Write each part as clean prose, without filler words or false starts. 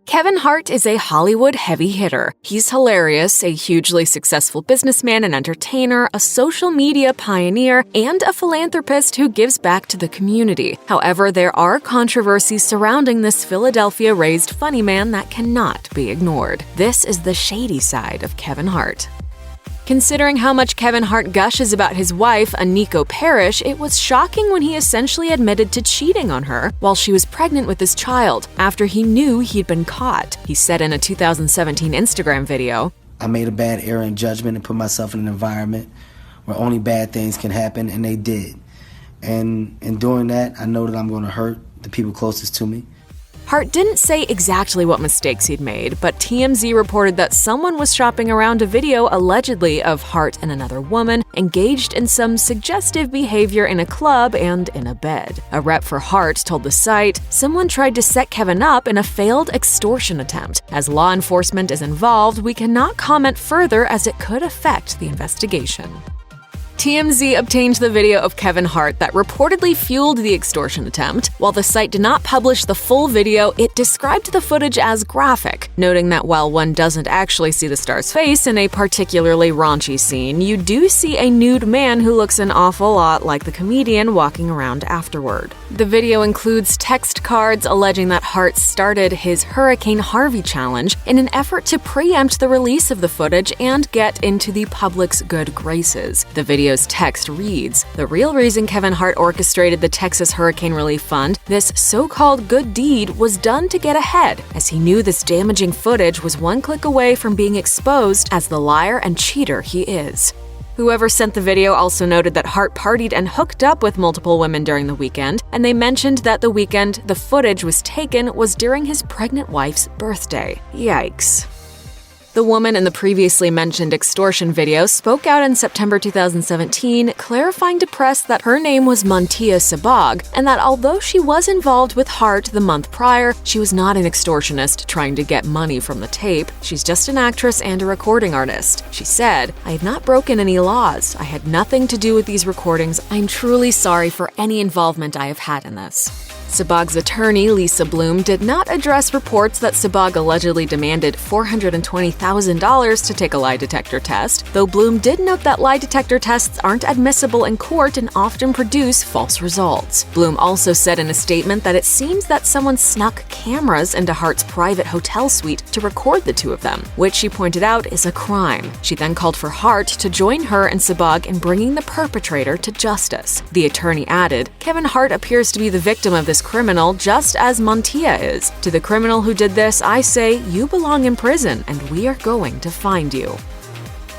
Kevin Hart is a Hollywood heavy hitter. He's hilarious, a hugely successful businessman and entertainer, a social media pioneer, and a philanthropist who gives back to the community. However, there are controversies surrounding this Philadelphia-raised funny man that cannot be ignored. This is the shady side of Kevin Hart. Considering how much Kevin Hart gushes about his wife, Parrish, it was shocking when he essentially admitted to cheating on her while she was pregnant with his child after he knew he'd been caught. He said in a 2017 Instagram video, "I made a bad error in judgment and put myself in an environment where only bad things can happen, and they did. And in doing that, I know that I'm going to hurt the people closest to me." Hart didn't say exactly what mistakes he'd made, but TMZ reported that someone was shopping around a video allegedly of Hart and another woman engaged in some suggestive behavior in a club and in a bed. A rep for Hart told the site, "Someone tried to set Kevin up in a failed extortion attempt. As law enforcement is involved, we cannot comment further as it could affect the investigation." TMZ obtained the video of Kevin Hart that reportedly fueled the extortion attempt. While the site did not publish the full video, it described the footage as graphic, noting that while one doesn't actually see the star's face in a particularly raunchy scene, you do see a nude man who looks an awful lot like the comedian walking around afterward. The video includes text cards alleging that Hart started his Hurricane Harvey challenge in an effort to preempt the release of the footage and get into the public's good graces. The video's text reads, "The real reason Kevin Hart orchestrated the Texas Hurricane Relief Fund, this so-called good deed, was done to get ahead, as he knew this damaging footage was one click away from being exposed as the liar and cheater he is." Whoever sent the video also noted that Hart partied and hooked up with multiple women during the weekend, and they mentioned that the weekend the footage was taken was during his pregnant wife's birthday. Yikes. The woman in the previously mentioned extortion video spoke out in September 2017, clarifying to press that her name was Montia Sabag, and that although she was involved with Hart the month prior, she was not an extortionist trying to get money from the tape. She's just an actress and a recording artist. She said, "I have not broken any laws. I had nothing to do with these recordings. I'm truly sorry for any involvement I have had in this." Sabag's attorney, Lisa Bloom, did not address reports that Sabag allegedly demanded $420,000 to take a lie detector test, though Bloom did note that lie detector tests aren't admissible in court and often produce false results. Bloom also said in a statement that it seems that someone snuck cameras into Hart's private hotel suite to record the two of them, which she pointed out is a crime. She then called for Hart to join her and Sabag in bringing the perpetrator to justice. The attorney added, "Kevin Hart appears to be the victim of this criminal just as Montia is. To the criminal who did this, I say, you belong in prison and we are going to find you."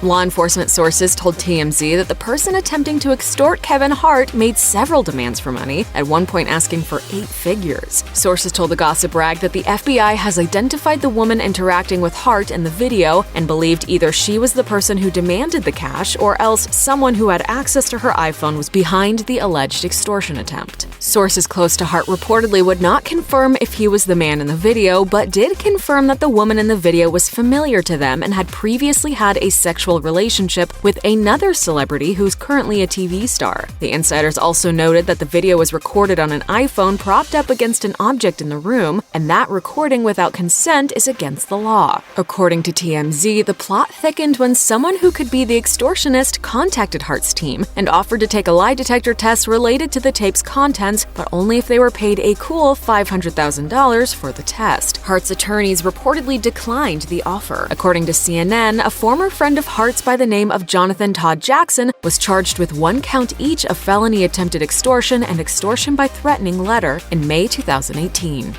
Law enforcement sources told TMZ that the person attempting to extort Kevin Hart made several demands for money, at one point asking for 8 figures. Sources told the Gossip Rag that the FBI has identified the woman interacting with Hart in the video and believed either she was the person who demanded the cash or else someone who had access to her iPhone was behind the alleged extortion attempt. Sources close to Hart reportedly would not confirm if he was the man in the video, but did confirm that the woman in the video was familiar to them and had previously had a sexual relationship with another celebrity who's currently a TV star. The insiders also noted that the video was recorded on an iPhone propped up against an object in the room, and that recording without consent is against the law. According to TMZ, the plot thickened when someone who could be the extortionist contacted Hart's team and offered to take a lie detector test related to the tape's contents, but only if they were paid a cool $500,000 for the test. Hart's attorneys reportedly declined the offer. According to CNN, a former friend of Hart's by the name of Jonathan Todd Jackson was charged with 1 count each of felony attempted extortion and extortion by threatening letter in May 2018.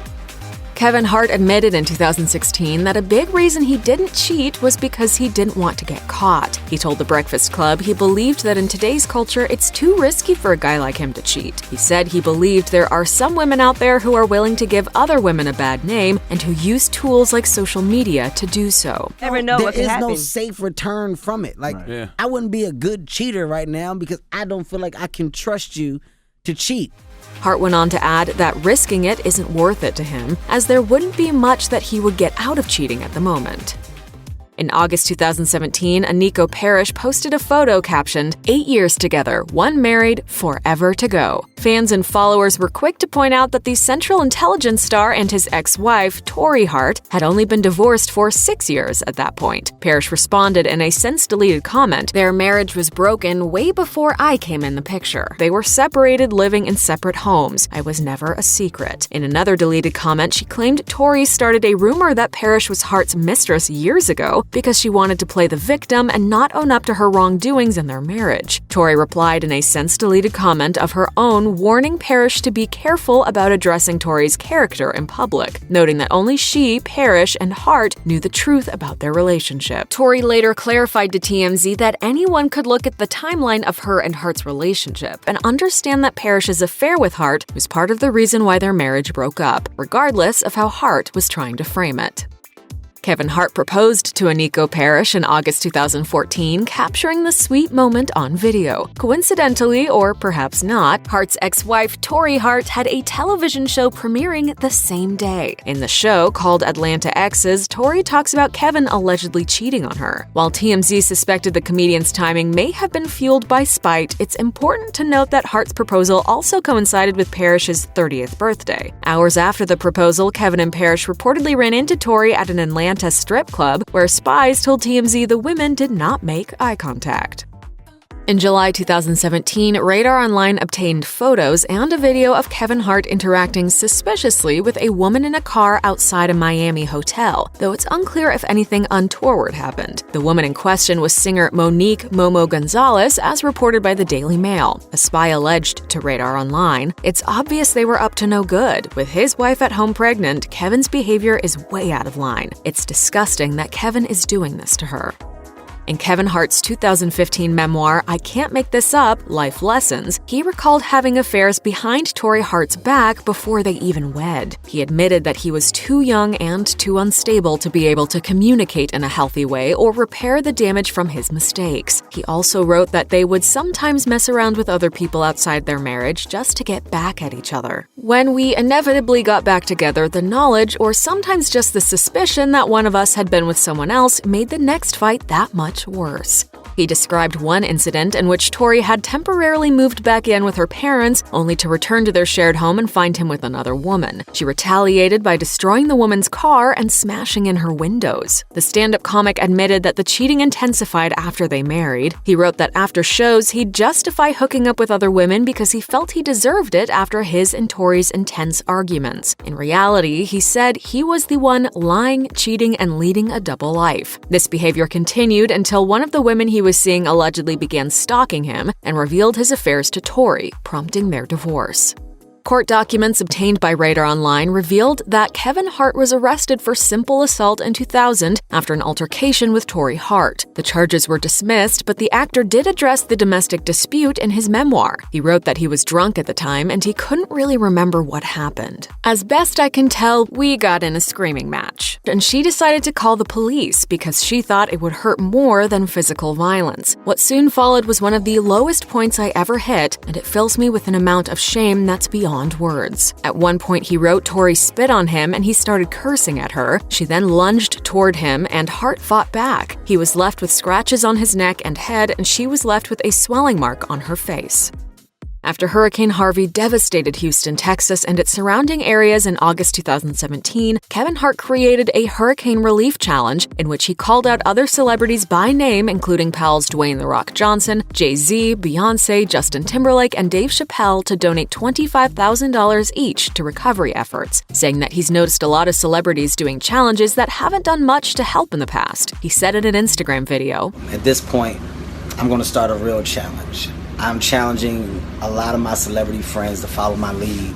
Kevin Hart admitted in 2016 that a big reason he didn't cheat was because he didn't want to get caught. He told The Breakfast Club he believed that in today's culture it's too risky for a guy like him to cheat. He said he believed there are some women out there who are willing to give other women a bad name and who use tools like social media to do so. Never know what could happen. There is no safe return from it. I wouldn't be a good cheater right now because I don't feel like I can trust you to cheat. Hart went on to add that risking it isn't worth it to him, as there wouldn't be much that he would get out of cheating at the moment. In August 2017, Nico Parrish posted a photo captioned, "8 years together, one married, forever to go." Fans and followers were quick to point out that the Central Intelligence star and his ex-wife, Torrei Hart, had only been divorced for 6 years at that point. Parrish responded in a since-deleted comment, "Their marriage was broken way before I came in the picture. They were separated, living in separate homes. I was never a secret." In another deleted comment, she claimed Torrei started a rumor that Parrish was Hart's mistress years ago because she wanted to play the victim and not own up to her wrongdoings in their marriage. Torrei replied in a since-deleted comment of her own, warning Parrish to be careful about addressing Torrei's character in public, noting that only she, Parrish, and Hart knew the truth about their relationship. Torrei later clarified to TMZ that anyone could look at the timeline of her and Hart's relationship and understand that Parrish's affair with Hart was part of the reason why their marriage broke up, regardless of how Hart was trying to frame it. Kevin Hart proposed to Nico Parrish in August 2014, capturing the sweet moment on video. Coincidentally, or perhaps not, Hart's ex-wife Torrei Hart had a television show premiering the same day. In the show, called Atlanta Exes, Torrei talks about Kevin allegedly cheating on her. While TMZ suspected the comedian's timing may have been fueled by spite, it's important to note that Hart's proposal also coincided with Parrish's 30th birthday. Hours after the proposal, Kevin and Parrish reportedly ran into Torrei at an Atlanta strip club, where spies told TMZ the women did not make eye contact. In July 2017, Radar Online obtained photos and a video of Kevin Hart interacting suspiciously with a woman in a car outside a Miami hotel, though it's unclear if anything untoward happened. The woman in question was singer Monique "Momo" Gonzalez, as reported by the Daily Mail. A spy alleged to Radar Online, "It's obvious they were up to no good. With his wife at home pregnant, Kevin's behavior is way out of line. It's disgusting that Kevin is doing this to her." In Kevin Hart's 2015 memoir, I Can't Make This Up, Life Lessons, he recalled having affairs behind Torrei Hart's back before they even wed. He admitted that he was too young and too unstable to be able to communicate in a healthy way or repair the damage from his mistakes. He also wrote that they would sometimes mess around with other people outside their marriage just to get back at each other. When we inevitably got back together, the knowledge, or sometimes just the suspicion that one of us had been with someone else, made the next fight that much worse. He described one incident in which Torrei had temporarily moved back in with her parents, only to return to their shared home and find him with another woman. She retaliated by destroying the woman's car and smashing in her windows. The stand-up comic admitted that the cheating intensified after they married. He wrote that after shows, he'd justify hooking up with other women because he felt he deserved it after his and Torrei's intense arguments. In reality, he said he was the one lying, cheating, and leading a double life. This behavior continued until one of the women he was seeing allegedly began stalking him and revealed his affairs to Torrei, prompting their divorce. Court documents obtained by Radar Online revealed that Kevin Hart was arrested for simple assault in 2000 after an altercation with Torrei Hart. The charges were dismissed, but the actor did address the domestic dispute in his memoir. He wrote that he was drunk at the time and he couldn't really remember what happened. "As best I can tell, we got in a screaming match, and she decided to call the police because she thought it would hurt more than physical violence. What soon followed was one of the lowest points I ever hit, and it fills me with an amount of shame that's beyond words." At one point, he wrote Torrei spit on him and he started cursing at her. She then lunged toward him and Hart fought back. He was left with scratches on his neck and head, and she was left with a swelling mark on her face. After Hurricane Harvey devastated Houston, Texas, and its surrounding areas in August 2017, Kevin Hart created a hurricane relief challenge in which he called out other celebrities by name, including pals Dwayne "The Rock" Johnson, Jay-Z, Beyoncé, Justin Timberlake, and Dave Chappelle to donate $25,000 each to recovery efforts, saying that he's noticed a lot of celebrities doing challenges that haven't done much to help in the past. He said in an Instagram video, "At this point, I'm going to start a real challenge. I'm challenging a lot of my celebrity friends to follow my lead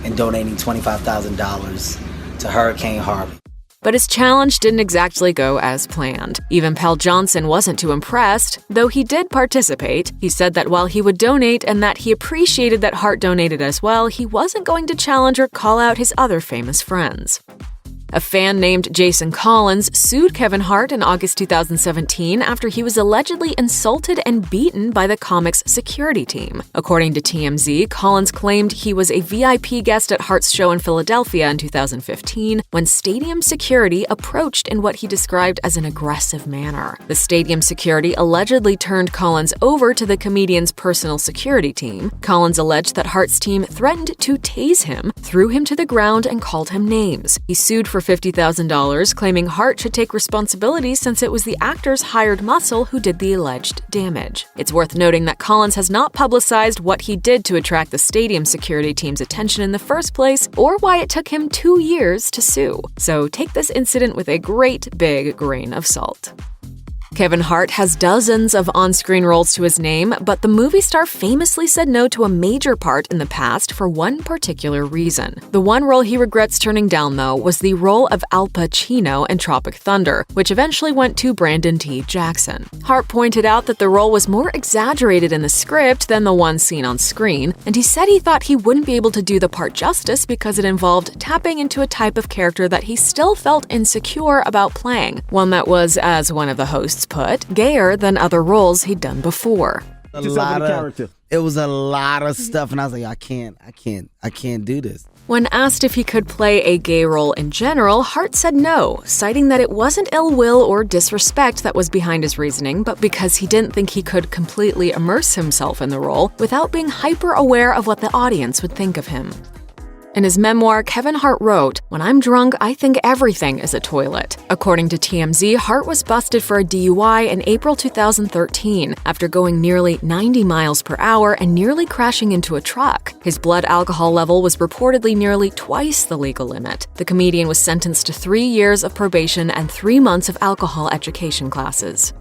in donating $25,000 to Hurricane Harvey." But his challenge didn't exactly go as planned. Even Pal Johnson wasn't too impressed, though he did participate. He said that while he would donate and that he appreciated that Hart donated as well, he wasn't going to challenge or call out his other famous friends. A fan named Jason Collins sued Kevin Hart in August 2017 after he was allegedly insulted and beaten by the comic's security team. According to TMZ, Collins claimed he was a VIP guest at Hart's show in Philadelphia in 2015 when stadium security approached in what he described as an aggressive manner. The stadium security allegedly turned Collins over to the comedian's personal security team. Collins alleged that Hart's team threatened to tase him, threw him to the ground, and called him names. He sued for $50,000, claiming Hart should take responsibility since it was the actor's hired muscle who did the alleged damage. It's worth noting that Collins has not publicized what he did to attract the stadium security team's attention in the first place, or why it took him 2 years to sue. So take this incident with a great big grain of salt. Kevin Hart has dozens of on-screen roles to his name, but the movie star famously said no to a major part in the past for one particular reason. The one role he regrets turning down, though, was the role of Al Pacino in Tropic Thunder, which eventually went to Brandon T. Jackson. Hart pointed out that the role was more exaggerated in the script than the one seen on screen, and he said he thought he wouldn't be able to do the part justice because it involved tapping into a type of character that he still felt insecure about playing, one that was, as one of the hosts put, gayer than other roles he'd done before. It was a lot of stuff, and I was like, I can't do this. When asked if he could play a gay role in general, Hart said no, citing that it wasn't ill will or disrespect that was behind his reasoning, but because he didn't think he could completely immerse himself in the role without being hyper-aware of what the audience would think of him. In his memoir, Kevin Hart wrote, "When I'm drunk, I think everything is a toilet." According to TMZ, Hart was busted for a DUI in April 2013 after going nearly 90 miles per hour and nearly crashing into a truck. His blood alcohol level was reportedly nearly twice the legal limit. The comedian was sentenced to 3 years of probation and 3 months of alcohol education classes.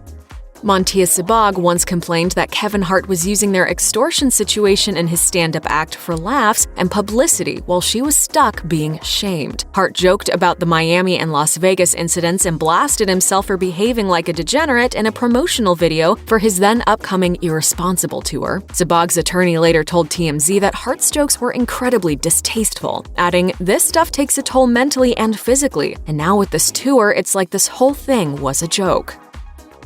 Montia Sabag once complained that Kevin Hart was using their extortion situation in his stand-up act for laughs and publicity while she was stuck being shamed. Hart joked about the Miami and Las Vegas incidents and blasted himself for behaving like a degenerate in a promotional video for his then upcoming Irresponsible tour. Sabag's attorney later told TMZ that Hart's jokes were incredibly distasteful, adding, "This stuff takes a toll mentally and physically, and now with this tour, it's like this whole thing was a joke."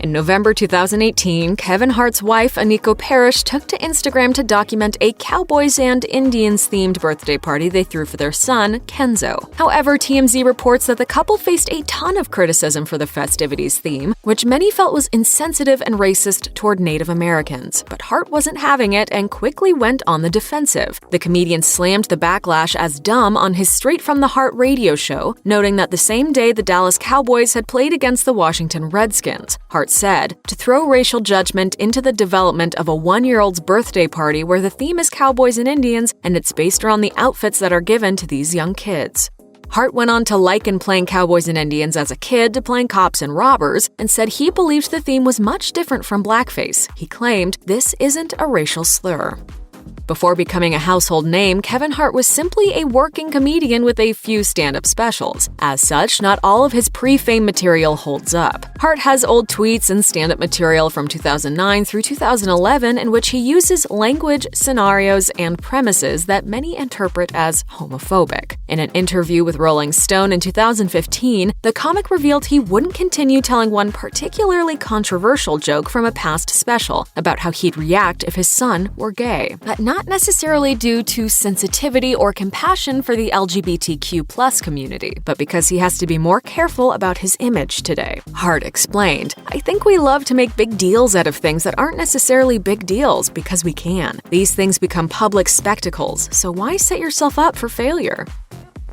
In November 2018, Kevin Hart's wife, Aniko Parrish, took to Instagram to document a Cowboys and Indians-themed birthday party they threw for their son, Kenzo. However, TMZ reports that the couple faced a ton of criticism for the festivities theme, which many felt was insensitive and racist toward Native Americans. But Hart wasn't having it and quickly went on the defensive. The comedian slammed the backlash as dumb on his Straight from the Heart radio show, noting that the same day the Dallas Cowboys had played against the Washington Redskins. Hart said, "To throw racial judgment into the development of a 1-year-old's birthday party where the theme is cowboys and Indians and it's based around the outfits that are given to these young kids." Hart went on to liken playing cowboys and Indians as a kid to playing cops and robbers and said he believed the theme was much different from blackface. He claimed, "This isn't a racial slur." Before becoming a household name, Kevin Hart was simply a working comedian with a few stand-up specials. As such, not all of his pre-fame material holds up. Hart has old tweets and stand-up material from 2009 through 2011 in which he uses language, scenarios, and premises that many interpret as homophobic. In an interview with Rolling Stone in 2015, the comic revealed he wouldn't continue telling one particularly controversial joke from a past special about how he'd react if his son were gay. But not necessarily due to sensitivity or compassion for the LGBTQ+ community, but because he has to be more careful about his image today. Hart explained, "I think we love to make big deals out of things that aren't necessarily big deals because we can. These things become public spectacles, so why set yourself up for failure?"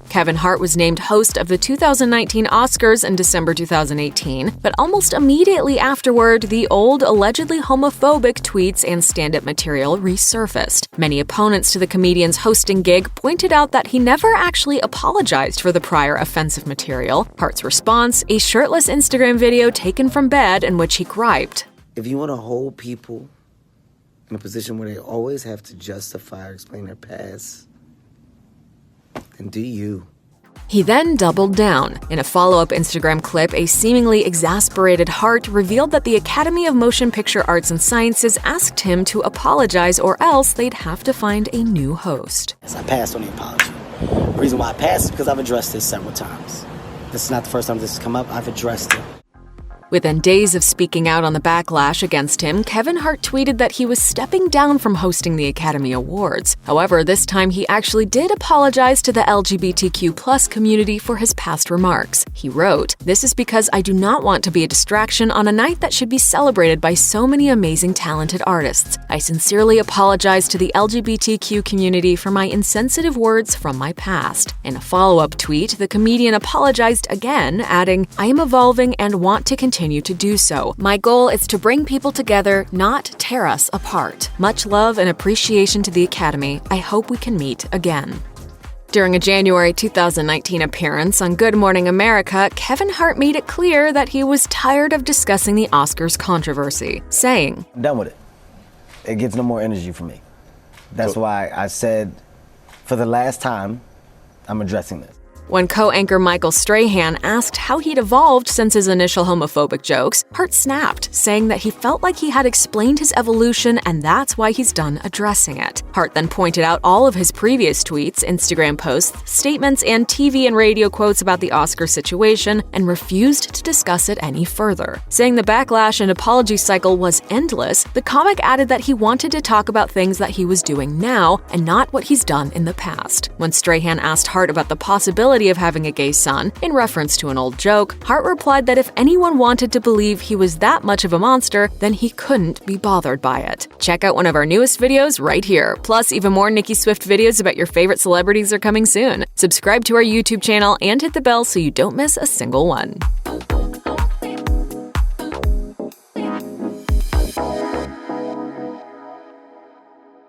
Kevin Hart was named host of the 2019 Oscars in December 2018, but almost immediately afterward, the old, allegedly homophobic tweets and stand-up material resurfaced. Many opponents to the comedian's hosting gig pointed out that he never actually apologized for the prior offensive material. Hart's response, a shirtless Instagram video taken from bed in which he griped, "If you want to hold people in a position where they always have to justify or explain their past, and do you." He then doubled down. In a follow-up Instagram clip, a seemingly exasperated Hart revealed that the Academy of Motion Picture Arts and Sciences asked him to apologize or else they'd have to find a new host. I passed on the apology. The reason why I passed is because I've addressed this several times. This is not the first time this has come up. I've addressed it. Within days of speaking out on the backlash against him, Kevin Hart tweeted that he was stepping down from hosting the Academy Awards. However, this time he actually did apologize to the LGBTQ+ community for his past remarks. He wrote, "This is because I do not want to be a distraction on a night that should be celebrated by so many amazing talented artists. I sincerely apologize to the LGBTQ community for my insensitive words from my past." In a follow-up tweet, the comedian apologized again, adding, "I am evolving and want to continue to do so. My goal is to bring people together, not tear us apart. Much love and appreciation to the Academy. I hope we can meet again." During a January 2019 appearance on Good Morning America, Kevin Hart made it clear that he was tired of discussing the Oscars controversy, saying, "I'm done with it. It gets no more energy from me. That's why I said, for the last time, I'm addressing this." When co-anchor Michael Strahan asked how he'd evolved since his initial homophobic jokes, Hart snapped, saying that he felt like he had explained his evolution and that's why he's done addressing it. Hart then pointed out all of his previous tweets, Instagram posts, statements, and TV and radio quotes about the Oscar situation and refused to discuss it any further. Saying the backlash and apology cycle was endless, the comic added that he wanted to talk about things that he was doing now and not what he's done in the past. When Strahan asked Hart about the possibility of having a gay son, in reference to an old joke, Hart replied that if anyone wanted to believe he was that much of a monster, then he couldn't be bothered by it. Check out one of our newest videos right here. Plus, even more Nicki Swift videos about your favorite celebrities are coming soon. Subscribe to our YouTube channel and hit the bell so you don't miss a single one.